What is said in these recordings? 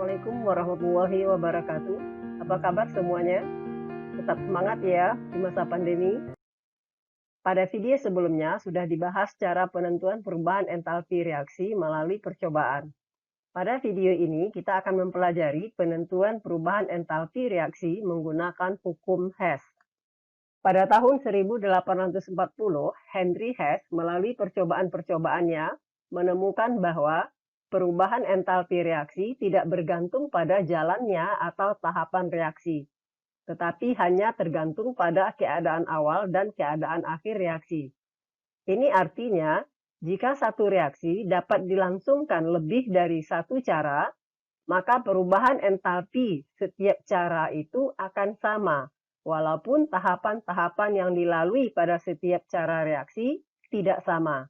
Assalamualaikum warahmatullahi wabarakatuh. Apa kabar semuanya? Tetap semangat ya di masa pandemi. Pada video sebelumnya sudah dibahas cara penentuan perubahan entalpi reaksi melalui percobaan. Pada video ini kita akan mempelajari penentuan perubahan entalpi reaksi menggunakan hukum Hess. Pada tahun 1840, Henry Hess melalui percobaan-percobaannya menemukan bahwa perubahan entalpi reaksi tidak bergantung pada jalannya atau tahapan reaksi, tetapi hanya tergantung pada keadaan awal dan keadaan akhir reaksi. Ini artinya, jika satu reaksi dapat dilangsungkan lebih dari satu cara, maka perubahan entalpi setiap cara itu akan sama, walaupun tahapan-tahapan yang dilalui pada setiap cara reaksi tidak sama.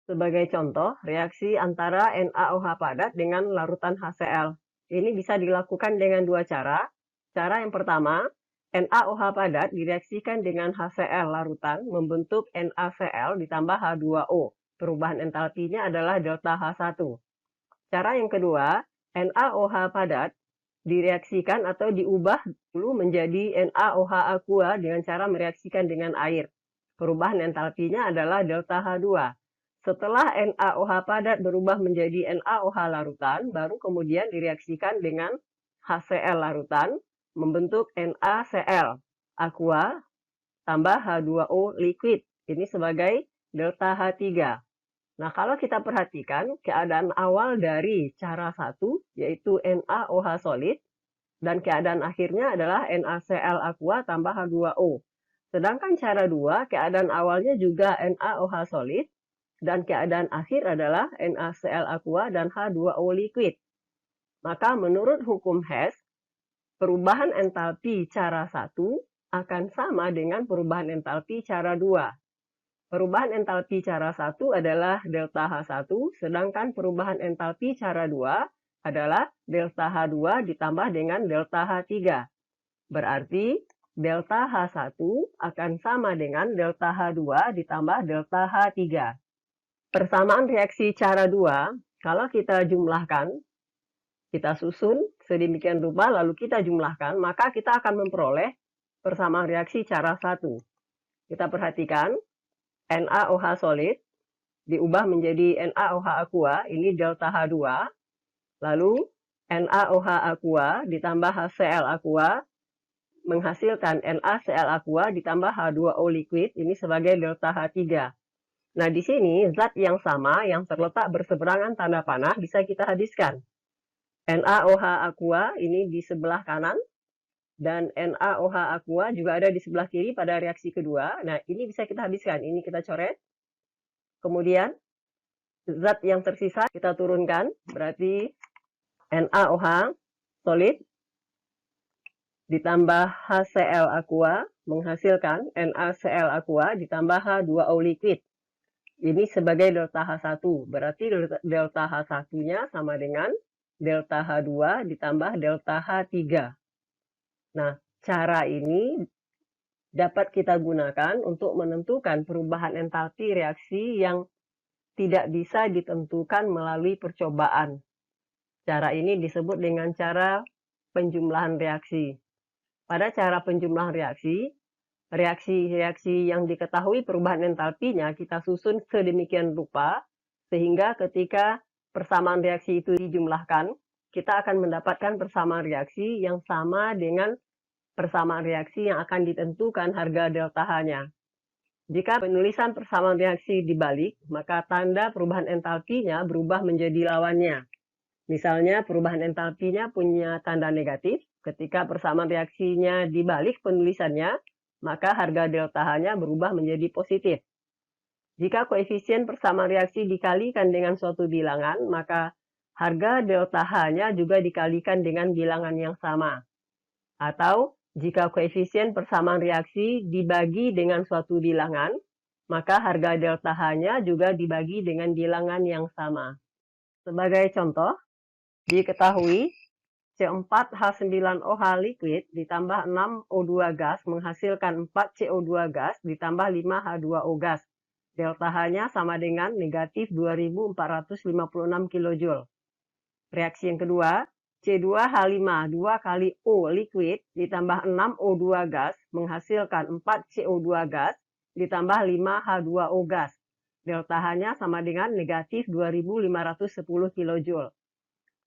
Sebagai contoh, reaksi antara NaOH padat dengan larutan HCl. Ini bisa dilakukan dengan dua cara. Cara yang pertama, NaOH padat direaksikan dengan HCl larutan membentuk NaCl ditambah H2O. Perubahan entalpinya adalah delta H1. Cara yang kedua, NaOH padat direaksikan atau diubah dulu menjadi NaOH aqua dengan cara mereaksikan dengan air. Perubahan entalpinya adalah delta H2. Setelah NaOH padat berubah menjadi NaOH larutan, baru kemudian direaksikan dengan HCl larutan, membentuk NaCl aqua tambah H2O liquid. Ini sebagai delta H3. Nah, kalau kita perhatikan keadaan awal dari cara 1, yaitu NaOH solid, dan keadaan akhirnya adalah NaCl aqua tambah H2O. Sedangkan cara 2, keadaan awalnya juga NaOH solid, dan keadaan akhir adalah NaCl aqua dan H2O liquid. Maka menurut hukum Hess, perubahan entalpi cara 1 akan sama dengan perubahan entalpi cara 2. Perubahan entalpi cara 1 adalah delta H1, sedangkan perubahan entalpi cara 2 adalah delta H2 ditambah dengan delta H3. Berarti delta H1 akan sama dengan delta H2 ditambah delta H3. Persamaan reaksi cara 2, kalau kita jumlahkan, kita susun sedemikian rupa lalu kita jumlahkan, maka kita akan memperoleh persamaan reaksi cara 1. Kita perhatikan, NaOH solid diubah menjadi NaOH aqua, ini delta H2, lalu NaOH aqua ditambah HCl aqua menghasilkan NaCl aqua ditambah H2O liquid, ini sebagai delta H3. Nah, di sini zat yang sama yang terletak berseberangan tanda panah bisa kita habiskan. NaOH aqua ini di sebelah kanan, dan NaOH aqua juga ada di sebelah kiri pada reaksi kedua. Nah, ini bisa kita habiskan. Ini kita coret. Kemudian, zat yang tersisa kita turunkan. Berarti NaOH solid ditambah HCl aqua menghasilkan NaCl aqua ditambah H2O liquid. Ini sebagai delta H1. Berarti delta H1-nya sama dengan delta H2 ditambah delta H3. Nah, cara ini dapat kita gunakan untuk menentukan perubahan entalpi reaksi yang tidak bisa ditentukan melalui percobaan. Cara ini disebut dengan cara penjumlahan reaksi. Pada cara penjumlahan reaksi, reaksi-reaksi yang diketahui perubahan entalpinya kita susun sedemikian rupa, sehingga ketika persamaan reaksi itu dijumlahkan, kita akan mendapatkan persamaan reaksi yang sama dengan persamaan reaksi yang akan ditentukan harga delta H-nya. Jika penulisan persamaan reaksi dibalik, maka tanda perubahan entalpinya berubah menjadi lawannya. Misalnya perubahan entalpinya punya tanda negatif, ketika persamaan reaksinya dibalik penulisannya, maka harga delta H-nya berubah menjadi positif. Jika koefisien persamaan reaksi dikalikan dengan suatu bilangan, maka harga delta H-nya juga dikalikan dengan bilangan yang sama. Atau jika koefisien persamaan reaksi dibagi dengan suatu bilangan, maka harga delta H-nya juga dibagi dengan bilangan yang sama. Sebagai contoh, diketahui C4H9OH liquid ditambah 6O2 gas menghasilkan 4 CO2 gas ditambah 5 H2O gas. Delta H-nya sama dengan negatif 2456 kJ. Reaksi yang kedua, C2H5 2 kali O liquid ditambah 6 O2 gas menghasilkan 4 CO2 gas ditambah 5 H2O gas. Delta H-nya sama dengan negatif 2510 kJ.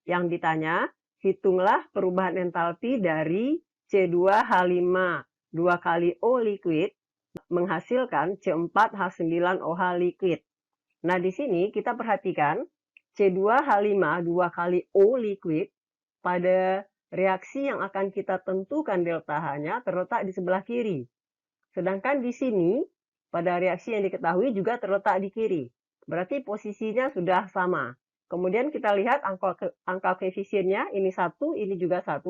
Yang ditanya, hitunglah perubahan entalpi dari C2H5 2 kali O liquid menghasilkan C4H9OH liquid. Nah, di sini kita perhatikan C2H5 2 kali O liquid pada reaksi yang akan kita tentukan delta H-nya terletak di sebelah kiri. Sedangkan di sini pada reaksi yang diketahui juga terletak di kiri. Berarti posisinya sudah sama. Kemudian kita lihat angka koefisiennya, ini 1, ini juga 1.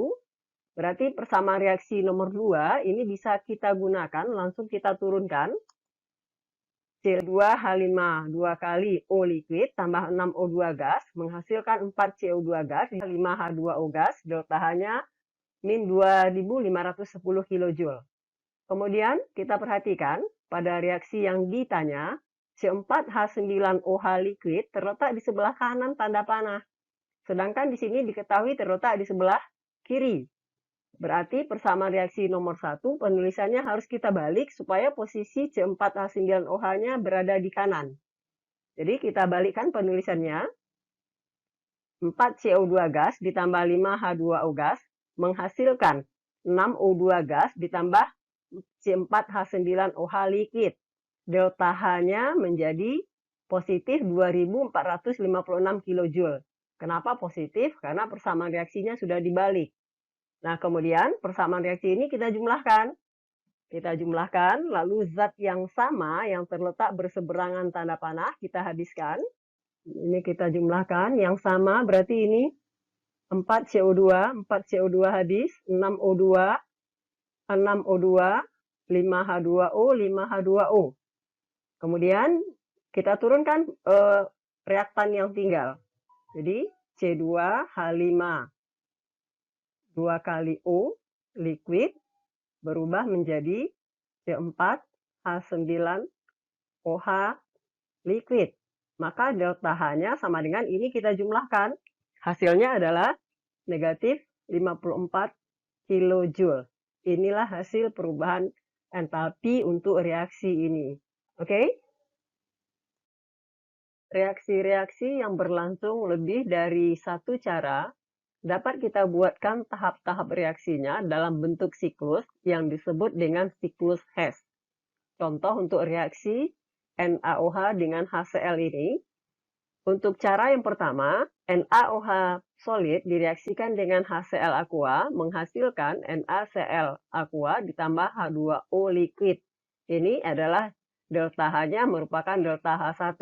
Berarti persamaan reaksi nomor 2 ini bisa kita gunakan, langsung kita turunkan. C2H5 2 kali O liquid tambah 6 O2 gas menghasilkan 4 CO2 gas, 5 H2O gas, delta H-nya min 2510 kJ. Kemudian kita perhatikan pada reaksi yang ditanya, C4H9OH liquid terletak di sebelah kanan tanda panah. Sedangkan di sini diketahui terletak di sebelah kiri. Berarti persamaan reaksi nomor 1 penulisannya harus kita balik supaya posisi C4H9OH-nya berada di kanan. Jadi kita balikkan penulisannya. 4 CO2 gas ditambah 5 H2O gas menghasilkan 6 O2 gas ditambah C4H9OH liquid. Delta H-nya menjadi positif 2456 kJ. Kenapa positif? Karena persamaan reaksinya sudah dibalik. Nah, kemudian persamaan reaksi ini kita jumlahkan. Kita jumlahkan, lalu zat yang sama yang terletak berseberangan tanda panah kita habiskan. Ini kita jumlahkan, yang sama berarti ini 4 CO2 habis, 6 O2, 6 O2, 5 H2O, 5 H2O. Kemudian kita turunkan reaktan yang tinggal. Jadi C2H5 2 kali O liquid berubah menjadi C4H9OH liquid. Maka delta H-nya sama dengan ini kita jumlahkan. Hasilnya adalah negatif 54 kJ. Inilah hasil perubahan entalpi untuk reaksi ini. Oke? Reaksi-reaksi yang berlangsung lebih dari satu cara dapat kita buatkan tahap-tahap reaksinya dalam bentuk siklus yang disebut dengan siklus Hess. Contoh untuk reaksi NaOH dengan HCl ini. Untuk cara yang pertama, NaOH solid direaksikan dengan HCl aqua menghasilkan NaCl aqua ditambah H2O liquid. Ini adalah delta H-nya merupakan delta H1.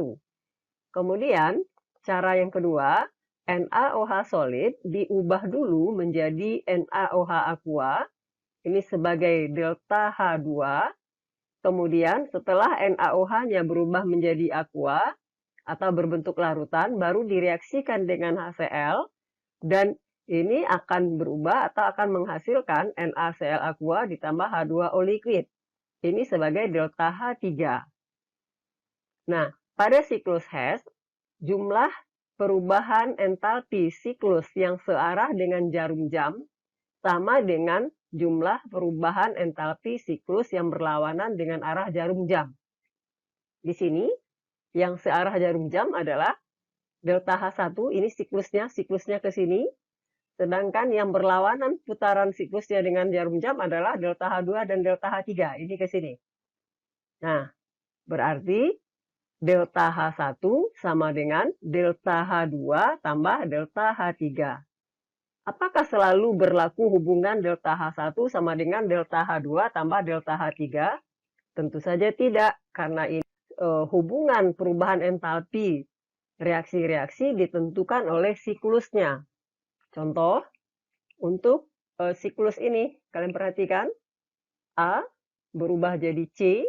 Kemudian, cara yang kedua, NaOH solid diubah dulu menjadi NaOH aqua, ini sebagai delta H2. Kemudian setelah NaOH-nya berubah menjadi aqua atau berbentuk larutan, baru direaksikan dengan HCl, dan ini akan berubah atau akan menghasilkan NaCl aqua ditambah H2O liquid. Ini sebagai delta H3. Nah, pada siklus Hess, jumlah perubahan entalpi siklus yang searah dengan jarum jam sama dengan jumlah perubahan entalpi siklus yang berlawanan dengan arah jarum jam. Di sini, yang searah jarum jam adalah delta H1, ini siklusnya ke sini. Sedangkan yang berlawanan putaran siklusnya dengan jarum jam adalah delta H2 dan delta H3, ini ke sini. Nah, berarti delta H1 sama dengan delta H2 tambah delta H3. Apakah selalu berlaku hubungan delta H1 sama dengan delta H2 tambah delta H3? Tentu saja tidak, karena ini hubungan perubahan entalpi reaksi-reaksi ditentukan oleh siklusnya. Contoh, untuk siklus ini, kalian perhatikan, A berubah jadi C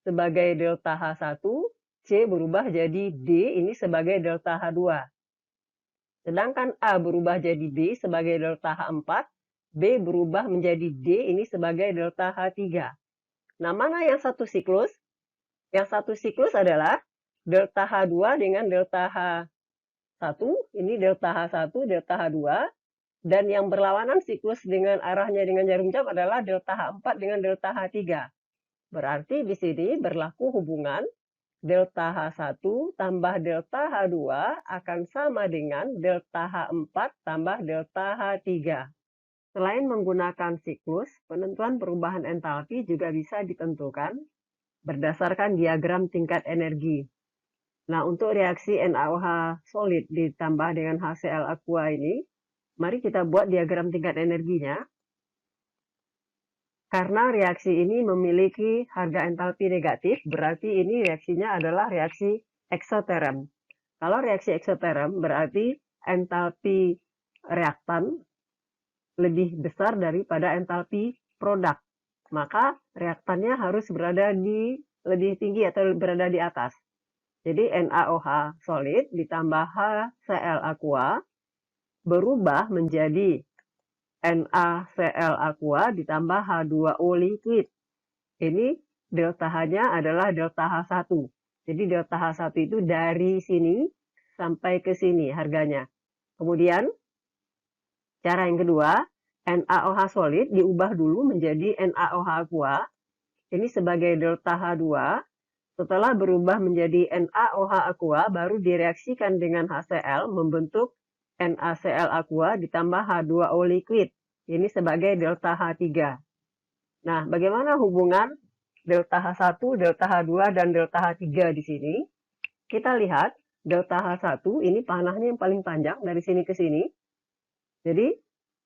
sebagai delta H1, C berubah jadi D, ini sebagai delta H2. Sedangkan A berubah jadi B sebagai delta H4, B berubah menjadi D, ini sebagai delta H3. Nah, mana yang satu siklus? Yang satu siklus adalah delta H2 dengan delta H1, ini delta H1, delta H2. Dan yang berlawanan siklus dengan arahnya dengan jarum jam adalah delta H4 dengan delta H3. Berarti di sini berlaku hubungan delta H1 tambah delta H2 akan sama dengan delta H4 tambah delta H3. Selain menggunakan siklus, penentuan perubahan entalpi juga bisa ditentukan berdasarkan diagram tingkat energi. Nah, untuk reaksi NaOH solid ditambah dengan HCl aqua ini, mari kita buat diagram tingkat energinya. Karena reaksi ini memiliki harga entalpi negatif, berarti ini reaksinya adalah reaksi eksoterm. Kalau reaksi eksoterm berarti entalpi reaktan lebih besar daripada entalpi produk. Maka reaktannya harus berada di lebih tinggi atau berada di atas. Jadi NaOH solid ditambah HCl aqua berubah menjadi NaCl aqua ditambah H2O liquid. Ini delta H-nya adalah delta H1. Jadi delta H1 itu dari sini sampai ke sini harganya. Kemudian cara yang kedua, NaOH solid diubah dulu menjadi NaOH aqua. Ini sebagai delta H2. Setelah berubah menjadi NaOH aqua, baru direaksikan dengan HCl membentuk NaCl aqua ditambah H2O liquid. Ini sebagai delta H3. Nah, bagaimana hubungan delta H1, delta H2, dan delta H3 di sini? Kita lihat delta H1 ini panahnya yang paling panjang dari sini ke sini. Jadi,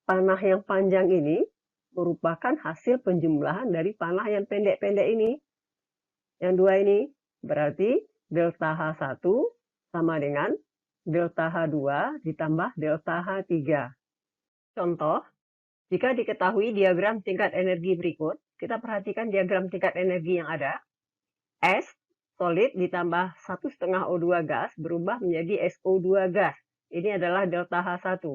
panah yang panjang ini merupakan hasil penjumlahan dari panah yang pendek-pendek ini. Yang dua ini berarti delta H1 sama dengan delta H2 ditambah delta H3. Contoh, jika diketahui diagram tingkat energi berikut, kita perhatikan diagram tingkat energi yang ada. S solid ditambah 1,5 O2 gas berubah menjadi SO2 gas. Ini adalah delta H1.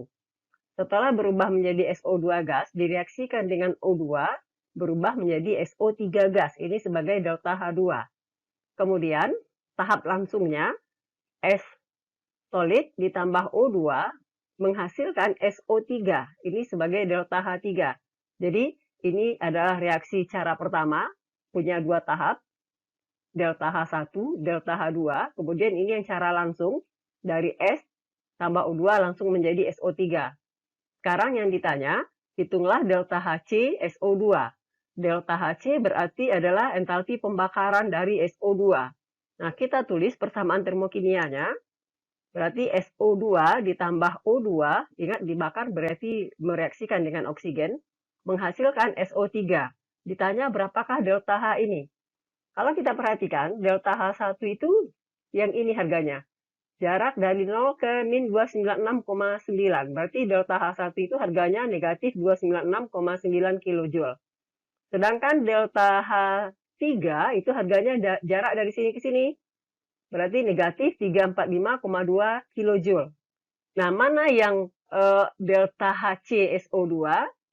Setelah berubah menjadi SO2 gas, direaksikan dengan O2, berubah menjadi SO3 gas. Ini sebagai delta H2. Kemudian, tahap langsungnya, S solid ditambah O2 menghasilkan SO3. Ini sebagai delta H3. Jadi, ini adalah reaksi cara pertama, punya dua tahap, delta H1, delta H2. Kemudian ini yang cara langsung, dari S tambah O2 langsung menjadi SO3. Sekarang yang ditanya, hitunglah delta Hc SO2. Delta Hc berarti adalah entalpi pembakaran dari SO2. Nah, kita tulis persamaan termokimianya. Berarti SO2 ditambah O2, ingat dibakar berarti mereaksikan dengan oksigen, menghasilkan SO3. Ditanya berapakah delta H ini? Kalau kita perhatikan, delta H1 itu yang ini harganya. Jarak dari 0 ke min 296,9. Berarti delta H1 itu harganya negatif 296,9 kJ. Sedangkan delta H3 itu harganya jarak dari sini ke sini. Berarti negatif 345,2 kJ. Nah, mana yang delta HCSO2?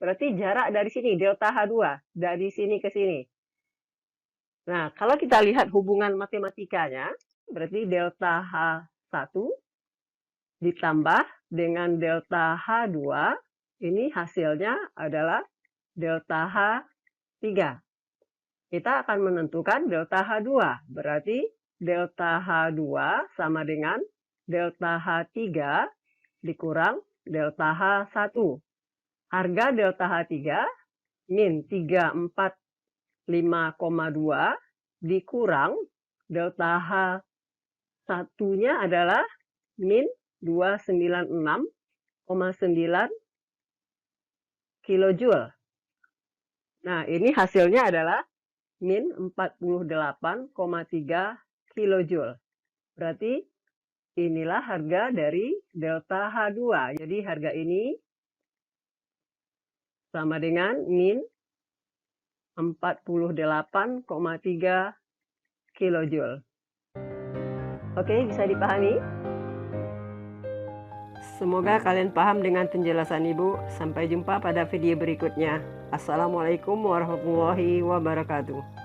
Berarti jarak dari sini, delta H2. Dari sini ke sini. Nah, kalau kita lihat hubungan matematikanya, berarti delta H1 ditambah dengan delta H2, ini hasilnya adalah delta H3. Kita akan menentukan delta H2, berarti delta H2 sama dengan delta H3 dikurang delta H1. Harga delta H3 min 345,2 dikurang delta H1-nya adalah min 296,9 kJ. Nah, ini hasilnya adalah min 48,3 kJ. Berarti inilah harga dari delta H2. Jadi harga ini sama dengan min 48,3 kJ. Oke, bisa dipahami? Semoga kalian paham dengan penjelasan Ibu. Sampai jumpa pada video berikutnya. Assalamualaikum warahmatullahi wabarakatuh.